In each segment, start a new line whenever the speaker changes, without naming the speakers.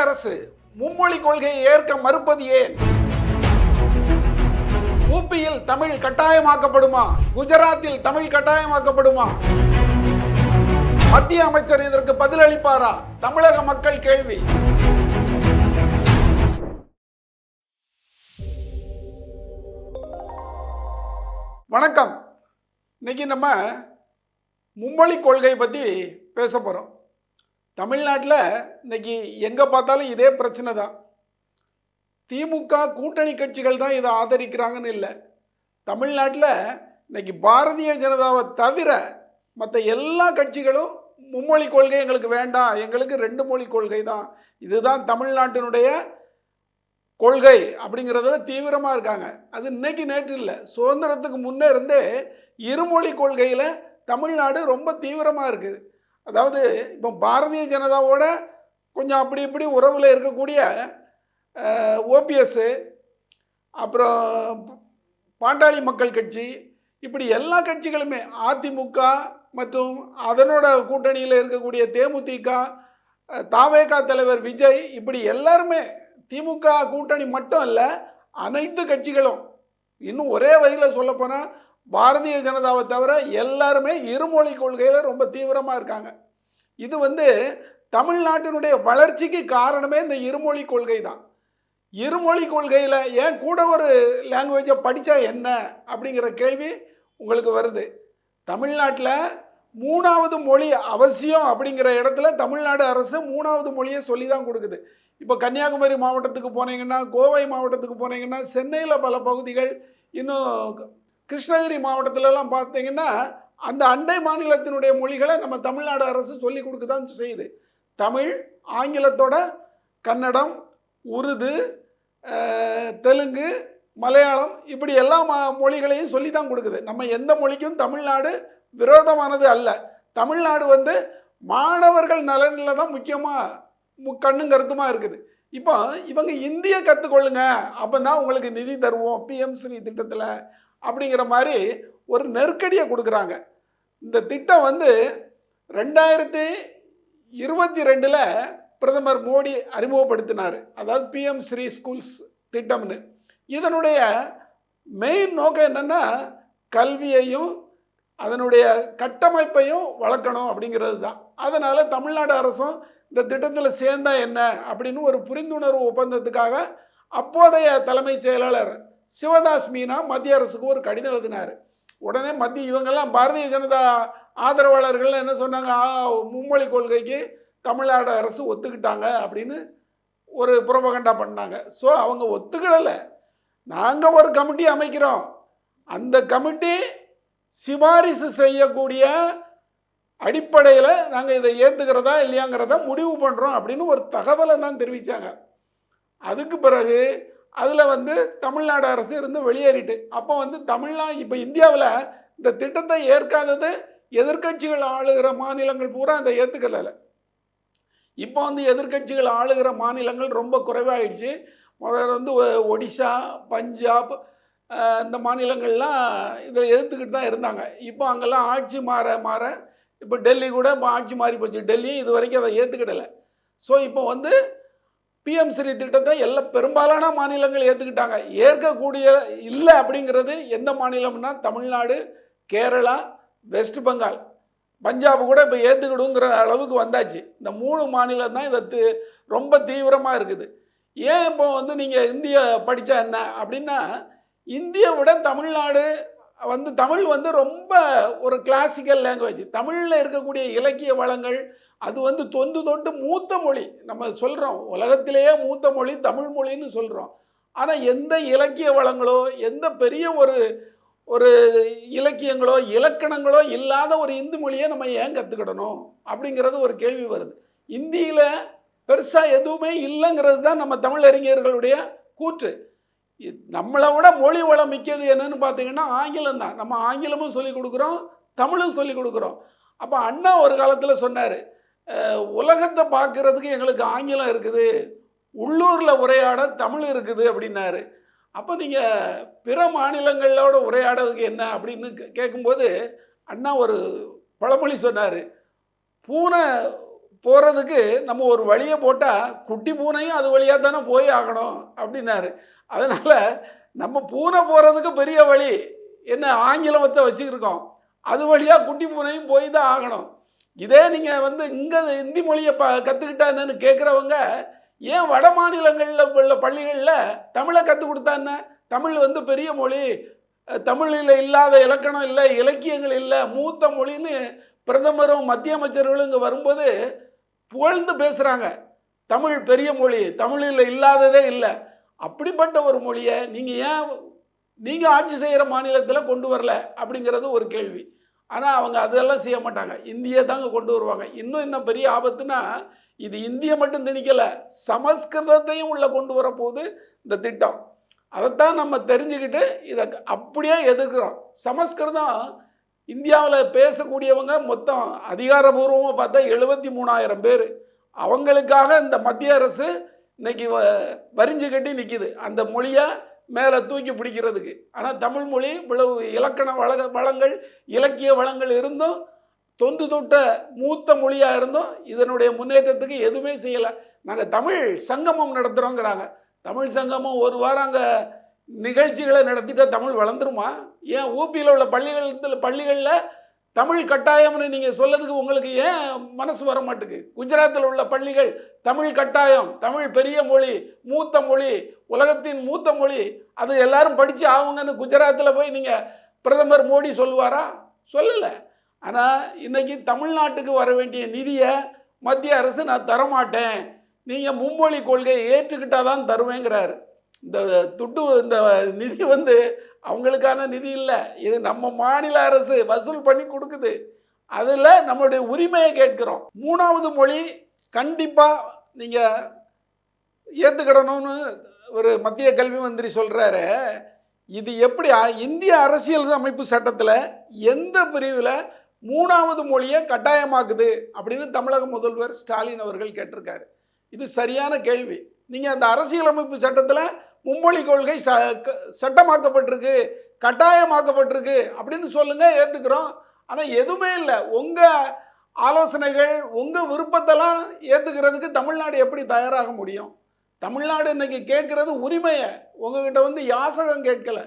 அரசு மும்மொழி கொள்கையை ஏற்க மறுப்பது ஏன்? ஊபியில் தமிழ் கட்டாயமாக்கப்படுமா? குஜராத்தில் தமிழ் கட்டாயமாக்கப்படுமா? மத்திய அமைச்சர் இதற்கு பதிலளிப்பாரா? தமிழக மக்கள் கேள்வி. வணக்கம். இன்னைக்கு நம்ம மும்மொழி கொள்கை பற்றி பேச போகிறோம். தமிழ்நாட்டில் இன்னைக்கு எங்கே பார்த்தாலும் இதே பிரச்சனை தான். திமுக கூட்டணி கட்சிகள் தான் இதை ஆதரிக்கிறாங்கன்னு இல்லை. தமிழ்நாட்டில் இன்னைக்கு பாரதிய ஜனதாவை தவிர மற்ற எல்லா கட்சிகளும் மும்மொழி கொள்கை எங்களுக்கு வேண்டாம், எங்களுக்கு 2 மொழி கொள்கை தான், இதுதான் தமிழ்நாட்டினுடைய கொள்கை அப்படிங்கிறதுல தீவிரமாக இருக்காங்க. அது இன்னைக்கு நேற்று இல்லை, சுதந்திரத்துக்கு முன்னே இருந்தே இருமொழி கொள்கையில் தமிழ்நாடு ரொம்ப தீவிரமாக இருக்குது. அதாவது இப்போ பாரதிய ஜனதாவோட கொஞ்சம் அப்படி இப்படி உறவில் இருக்கக்கூடிய ஓபிஎஸ், அப்புறம் பாட்டாளி மக்கள் கட்சி, இப்படி எல்லா கட்சிகளுமே, அதிமுக மற்றும் அதனோட கூட்டணியில் இருக்கக்கூடிய தேமுதிக, தாவேகா தலைவர் விஜய், இப்படி எல்லாருமே, திமுக கூட்டணி மட்டும் அல்ல, அனைத்து கட்சிகளும், இன்னும் ஒரே வரியில் சொல்லப்போனால் பாரதிய ஜனதாவை தவிர எல்லாருமே இருமொழி கொள்கையில் ரொம்ப தீவிரமாக இருக்காங்க. இது தமிழ்நாட்டினுடைய வளர்ச்சிக்கு காரணமே இந்த இருமொழி கொள்கை தான். இருமொழி கொள்கையில் ஏன் கூட ஒரு லாங்குவேஜை படித்தா என்ன அப்படிங்கிற கேள்வி உங்களுக்கு வருது. தமிழ்நாட்டில் 3வது மொழி அவசியம் அப்படிங்கிற இடத்துல தமிழ்நாடு அரசு 3வது மொழியை சொல்லி தான் கொடுக்குது. இப்போ கன்னியாகுமரி மாவட்டத்துக்கு போனீங்கன்னா, கோவை மாவட்டத்துக்கு போனீங்கன்னா, சென்னையில் பல பகுதிகள், இன்னும் கிருஷ்ணகிரி மாவட்டத்திலலாம் பார்த்தீங்கன்னா அந்த அண்டை மாநிலத்தினுடைய மொழிகளை நம்ம தமிழ்நாடு அரசு சொல்லி கொடுக்க தான் செய்யுது. தமிழ், ஆங்கிலத்தோட கன்னடம், உருது, தெலுங்கு, மலையாளம், இப்படி எல்லா மொழிகளையும் சொல்லி தான் கொடுக்குது. நம்ம எந்த மொழிக்கும் தமிழ்நாடு விரோதமானது அல்ல. தமிழ்நாடு மாணவர்கள் நலனில் தான் முக்கியமாக கண்ணும் கருத்துமாக இருக்குது. இப்போ இவங்க இந்திய கற்றுக்கொள்ளுங்க, அப்போ தான் உங்களுக்கு நிதி தருவோம் பிஎம் ஸ்ரீ திட்டத்தில் அப்படிங்கிற மாதிரி ஒரு நெருக்கடியை கொடுக்குறாங்க. இந்த திட்டம் 2022 பிரதமர் மோடி அறிமுகப்படுத்தினார். அதாவது பிஎம் ஸ்ரீ ஸ்கூல்ஸ் திட்டம்னு. இதனுடைய மெயின் நோக்கம் என்னென்னா, கல்வியையும் அதனுடைய கட்டமைப்பையும் வளர்க்கணும் அப்படிங்கிறது தான். அதனால் தமிழ்நாடு அரசும் இந்த திட்டத்தில் சேர்ந்தா என்ன அப்படின்னு ஒரு புரிந்துணர்வு ஒப்பந்தத்துக்காக அப்போதைய தலைமைச் செயலாளர் சிவதாஸ் மீனா மத்திய அரசுக்கு ஒரு கடிதம் எழுதினார். உடனே இவங்கெல்லாம் பாரதிய ஜனதா ஆதரவாளர்கள் என்ன சொன்னாங்க, மும்மொழி கொள்கைக்கு தமிழ்நாடு அரசு ஒத்துக்கிட்டாங்க அப்படின்னு ஒரு புரோபகண்டா பண்ணாங்க. ஸோ அவங்க ஒத்துக்கிடலை, நாங்கள் ஒரு கமிட்டி அமைக்கிறோம், அந்த கமிட்டி சிபாரிசு செய்யக்கூடிய அடிப்படையில் நாங்கள் இதை ஏற்றுக்கிறதா இல்லையாங்கிறத முடிவு பண்ணுறோம் அப்படின்னு ஒரு தகவலை தான் தெரிவித்தாங்க. அதுக்கு பிறகு அதில் தமிழ்நாடு அரசு இருந்து வெளியேறிட்டு, அப்போ இப்போ இந்தியாவில் இந்த திட்டத்தை ஏற்காதது எதிர்கட்சிகள் ஆளுகிற மாநிலங்கள் பூரா அதை ஏற்றுக்கலை. இப்போ எதிர்கட்சிகள் ஆளுகிற மாநிலங்கள் ரொம்ப குறைவாகிடுச்சு. முதல்ல ஒடிஷா, பஞ்சாப், இந்த மாநிலங்கள்லாம் இதை எதிர்த்துக்கிட்டு தான் இருந்தாங்க. இப்போ அங்கெல்லாம் ஆட்சி மாற இப்போ டெல்லி கூட இப்போ ஆட்சி மாறி போச்சு. டெல்லி இது வரைக்கும் அதை ஏற்றுக்கிடலை. ஸோ இப்போ பிஎம் ஸ்ரீ திட்டத்தை பெரும்பாலான மாநிலங்கள் ஏற்றுக்கிட்டாங்க. ஏற்கக்கூடிய இல்லை அப்படிங்கிறது எந்த மாநிலம்னா தமிழ்நாடு, கேரளா, வெஸ்ட் பெங்கால், பஞ்சாப் கூட இப்போ ஏற்றுக்கிடுங்கிற அளவுக்கு வந்தாச்சு. இந்த 3 மாநிலம் தான் இதை ரொம்ப தீவிரமாக இருக்குது. ஏன் இப்போ நீங்கள் இந்திய படித்தா என்ன அப்படின்னா, இந்தியை விட தமிழ்நாடு தமிழ் ரொம்ப ஒரு கிளாசிக்கல் லாங்குவேஜ். தமிழில் இருக்கக்கூடிய இலக்கிய வளங்கள் அது தொன்று தொட்டு மூத்த மொழி. நம்ம சொல்கிறோம் உலகத்திலேயே மூத்த மொழி தமிழ் மொழின்னு சொல்கிறோம். ஆனால் எந்த இலக்கிய வளங்களோ, எந்த பெரிய ஒரு இலக்கியங்களோ இலக்கணங்களோ இல்லாத ஒரு இந்தி மொழியை நம்ம ஏன் கற்றுக்கிடணும் அப்படிங்கிறது ஒரு கேள்வி வருது. இந்தியில் பெருசாக எதுவுமே இல்லைங்கிறது தான் நம்ம தமிழறிஞர்களுடைய கூற்று. நம்மளை விட மொழி வளம் மிக்கது என்னன்னு பார்த்தீங்கன்னா ஆங்கிலம் தான். நம்ம ஆங்கிலமும் சொல்லிக் கொடுக்குறோம், தமிழும் சொல்லிக் கொடுக்குறோம். அப்போ அண்ணா ஒரு காலத்தில் சொன்னார், உலகத்தை பார்க்குறதுக்கு எங்களுக்கு ஆங்கிலம் இருக்குது, உள்ளூரில் உரையாட தமிழ் இருக்குது அப்படின்னாரு. அப்போ நீங்கள் பிற மாநிலங்களோட உரையாடுறதுக்கு என்ன அப்படின்னு கேட்கும்போது அண்ணா ஒரு பழமொழி சொன்னார், போகிறதுக்கு நம்ம ஒரு வழியை போட்டால் குட்டி பூனையும் அது வழியாக தானே போய் ஆகணும் அப்படின்னாரு. அதனால் நம்ம பூனை போகிறதுக்கு பெரிய வழி என்ன ஆங்கிலத்தை வச்சுருக்கோம், அது வழியாக குட்டி பூனையும் போய் தான் ஆகணும். இதே நீங்கள் வந்து இங்கே ஹிந்தி மொழியை கற்றுக்கிட்டா என்னன்னு கேட்குறவங்க ஏன் வட மாநிலங்களில் உள்ள பள்ளிகளில் தமிழை கற்றுக் கொடுத்தா என்ன? தமிழ் வந்து பெரிய மொழி, தமிழில் இல்லாத இலக்கணம் இல்லை, இலக்கியங்கள் இல்லை, மூத்த மொழின்னு பிரதமரும் மத்திய அமைச்சர்களும் இங்கே வரும்போது புகழ்ந்து பேசுகிறாங்க. தமிழ் பெரிய மொழி, தமிழில் இல்லாததே இல்லை. அப்படிப்பட்ட ஒரு மொழியை நீங்கள் ஆட்சி செய்கிற மாநிலத்தில் கொண்டு வரல அப்படிங்கிறது ஒரு கேள்வி. ஆனால் அவங்க அதெல்லாம் செய்ய மாட்டாங்க, இந்தியை தாங்க கொண்டு வருவாங்க. இன்னும் பெரிய ஆபத்துனா இது இந்தியை மட்டும் திணிக்கலை, சமஸ்கிருதத்தையும் உள்ள கொண்டு வரப்போகுது இந்த திட்டம். அதைத்தான் நம்ம தெரிஞ்சுக்கிட்டு இதை அப்படியே எதிர்க்கிறோம். சமஸ்கிருதம் இந்தியாவில் பேசக்கூடியவங்க மொத்தம் அதிகாரபூர்வமாக பார்த்தா 73,000 பேர். அவங்களுக்காக இந்த மத்திய அரசு இன்னைக்கு வரிஞ்சு கட்டி நிற்கிது அந்த மொழியை மேலே தூக்கி பிடிக்கிறதுக்கு. ஆனால் தமிழ் மொழி இவ்வளவு இலக்கண வளங்கள் இலக்கிய வளங்கள் இருந்தும் தொன்று தொட்ட மூத்த மொழியாக இருந்தும் இதனுடைய முன்னேற்றத்துக்கு எதுவுமே செய்யலை. நாங்கள் தமிழ் சங்கமம் நடத்துகிறோங்கிறாங்க. தமிழ் சங்கமம் ஒரு வாரம் அங்கே நிகழ்ச்சிகளை நடத்திட்டா தமிழ் வளர்ந்துருமா? ஏன் ஊபியில் உள்ள பள்ளிகளில் தமிழ் கட்டாயம்னு நீங்கள் சொல்லதுக்கு உங்களுக்கு ஏன் மனசு வர மாட்டுக்கு? குஜராத்தில் உள்ள பள்ளிகள் தமிழ் கட்டாயம், தமிழ் பெரிய மொழி, மூத்த மொழி, உலகத்தின் மூத்த மொழி, அது எல்லாரும் படித்து ஆகுங்கன்னு குஜராத்தில் போய் நீங்கள் பிரதமர் மோடி சொல்லுவாரா? சொல்லலை. ஆனால் இன்னைக்கு தமிழ்நாட்டுக்கு வர வேண்டிய நிதியை மத்திய அரசு நான் தரமாட்டேன், நீங்கள் மும்மொழி கொள்கையை ஏற்றுக்கிட்டால் தான் தருவேங்கிறாரு. இந்த நிதி வந்து அவங்களுக்கான நிதி இல்லை, இது நம்ம மாநில அரசு வசூல் பண்ணி கொடுக்குது. அதில் நம்மளுடைய உரிமையை கேட்கிறோம். 3வது மொழி கண்டிப்பாக நீங்கள் ஏற்றுக்கிடணும்னு ஒரு மத்திய கல்வி மந்திரி சொல்கிறாரு. இது எப்படி இந்திய அரசியல் அமைப்பு சட்டத்தில் எந்த பிரிவில் 3வது மொழியை கட்டாயமாக்குது அப்படின்னு தமிழக முதல்வர் ஸ்டாலின் அவர்கள் கேட்டிருக்காரு. இது சரியான கேள்வி. நீங்கள் அந்த அரசியலமைப்பு சட்டத்தில் மும்மொழி கொள்கை சட்டமாக்கப்பட்டிருக்கு, கட்டாயமாக்கப்பட்டிருக்கு அப்படின்னு சொல்லுங்கள், ஏற்றுக்கிறோம். ஆனால் எதுவுமே இல்லை. உங்கள் ஆலோசனைகள் உங்கள் விருப்பத்தெல்லாம் ஏற்றுக்கிறதுக்கு தமிழ்நாடு எப்படி தயாராக முடியும்? தமிழ்நாடு இன்னைக்கு கேட்குறது உரிமையை, உங்ககிட்ட வந்து யாசகம் கேட்கலை.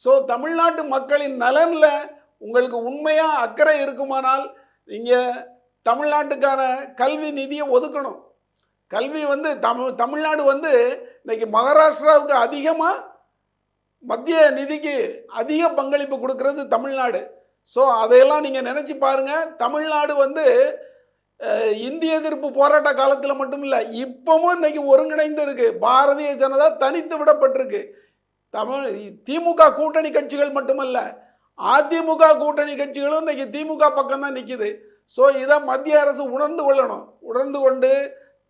ஸோ தமிழ்நாட்டு மக்களின் நலனில் உங்களுக்கு உண்மையாக அக்கறை இருக்குமானால் நீங்கள் தமிழ்நாட்டுக்கான கல்வி நிதியை ஒதுக்கணும். கல்வி வந்து தமிழ்நாடு வந்து இன்னைக்கு மகாராஷ்டிராவுக்கு அதிகமாக மத்திய நிதிக்கு அதிக பங்களிப்பு கொடுக்கறது தமிழ்நாடு. ஸோ அதையெல்லாம் நீங்கள் நினச்சி பாருங்கள். தமிழ்நாடு வந்து இந்திய எதிர்ப்பு போராட்ட காலத்தில் மட்டும் இல்லை, இப்பவும் இன்னைக்கு ஒருங்கிணைந்து இருக்கு. பாரதிய ஜனதா தனித்து விடப்பட்டிருக்கு. திமுக கூட்டணி கட்சிகள் மட்டுமல்ல, அதிமுக கூட்டணி கட்சிகளும் இன்னைக்கு திமுக பக்கம் தான் நிற்கிது. ஸோ இதை மத்திய அரசு உணர்ந்து கொள்ளணும். உணர்ந்து கொண்டு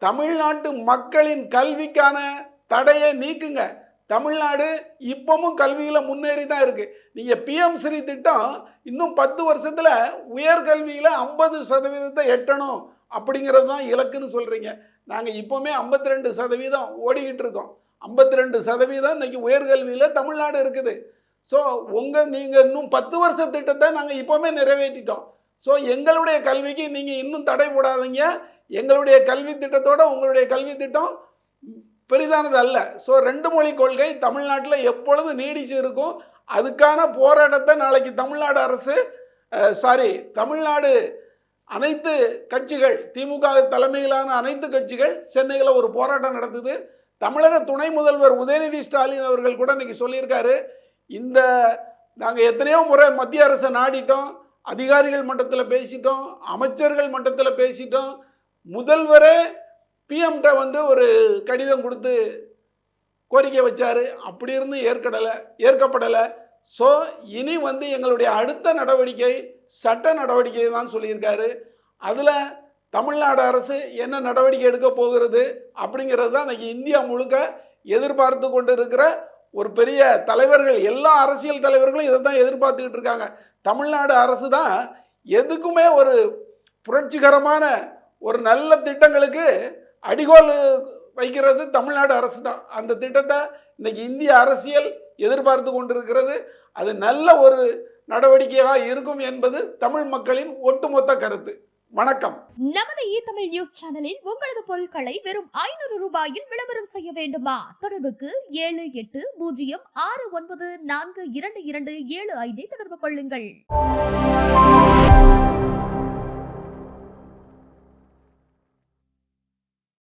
தமிழ்நாட்டு மக்களின் கல்விக்கான தடையை நீக்குங்க. தமிழ்நாடு இப்பவும் கல்வியில் முன்னேறி தான் இருக்குது. நீங்கள் பிஎம் ஸ்ரீ திட்டம் இன்னும் 10 வருஷத்தில் உயர்கல்வியில் 50% எட்டணும் அப்படிங்கிறது தான் இலக்குன்னு சொல்கிறீங்க. நாங்கள் இப்போவுமே 52% ஓடிக்கிட்டு இருக்கோம். 52% இன்னைக்கு உயர்கல்வியில் தமிழ்நாடு இருக்குது. ஸோ நீங்கள் இன்னும் 10 வருஷ திட்டத்தை நாங்கள் இப்போவுமே நிறைவேற்றிட்டோம். ஸோ எங்களுடைய கல்விக்கு நீங்கள் இன்னும் தடை போடாதீங்க. எங்களுடைய கல்வி திட்டத்தோடு உங்களுடைய கல்வி திட்டம் பெரிதானது அல்ல. ஸோ 2 மொழி கொள்கை தமிழ்நாட்டில் எப்பொழுது நீடிச்சு இருக்கும். அதுக்கான போராட்டத்தை நாளைக்கு தமிழ்நாடு அரசு தமிழ்நாடு அனைத்து கட்சிகள், திமுக தலைமையிலான அனைத்து கட்சிகள் சென்னையில் ஒரு போராட்டம் நடத்துது. தமிழக துணை முதல்வர் உதயநிதி ஸ்டாலின் அவர்கள் கூட இன்னைக்கு சொல்லியிருக்காரு, நாங்கள் எத்தனையோ முறை மத்திய அரசை நாடிட்டோம், அதிகாரிகள் மட்டத்தில் பேசிட்டோம், அமைச்சர்கள் மட்டத்தில் பேசிட்டோம், முதல்வரே பிஎம்கிட்ட வந்து ஒரு கடிதம் கொடுத்து கோரிக்கை வச்சார். அப்படி இருந்து ஏற்கப்படலை. ஸோ இனி வந்து எங்களுடைய அடுத்த நடவடிக்கை சட்ட நடவடிக்கை தான் சொல்லியிருக்காரு. அதில் தமிழ்நாடு அரசு என்ன நடவடிக்கை எடுக்க போகிறது அப்படிங்கிறது தான் இன்றைக்கி இந்தியா முழுக்க எதிர்பார்த்து கொண்டு இருக்கிற ஒரு பெரிய தலைவர்கள், எல்லா அரசியல் தலைவர்களும் இதை தான் எதிர்பார்த்துக்கிட்டு இருக்காங்க. தமிழ்நாடு அரசு தான் எதுக்குமே ஒரு புரட்சிகரமான ஒரு நல்ல திட்டங்களுக்கு அடிகோல் வைக்கிறது தமிழ்நாடு அரசு தான். அந்த திட்டத்தை இன்னைக்கு இந்திய அரசியல் எதிர்பார்த்து கொண்டிருக்கிறது. அது நல்ல ஒரு நடவடிக்கையாக இருக்கும் என்பது தமிழ் மக்களின் ஒட்டுமொத்த கருத்து. வணக்கம்.
நமது தமிழ் நியூஸ் சேனலில் உங்களது பொருட்களை வெறும் 500 ரூபாயில் விளம்பரம் செய்ய வேண்டுமா? தொடர்புக்கு 7806942275 தொடர்பு கொள்ளுங்கள்.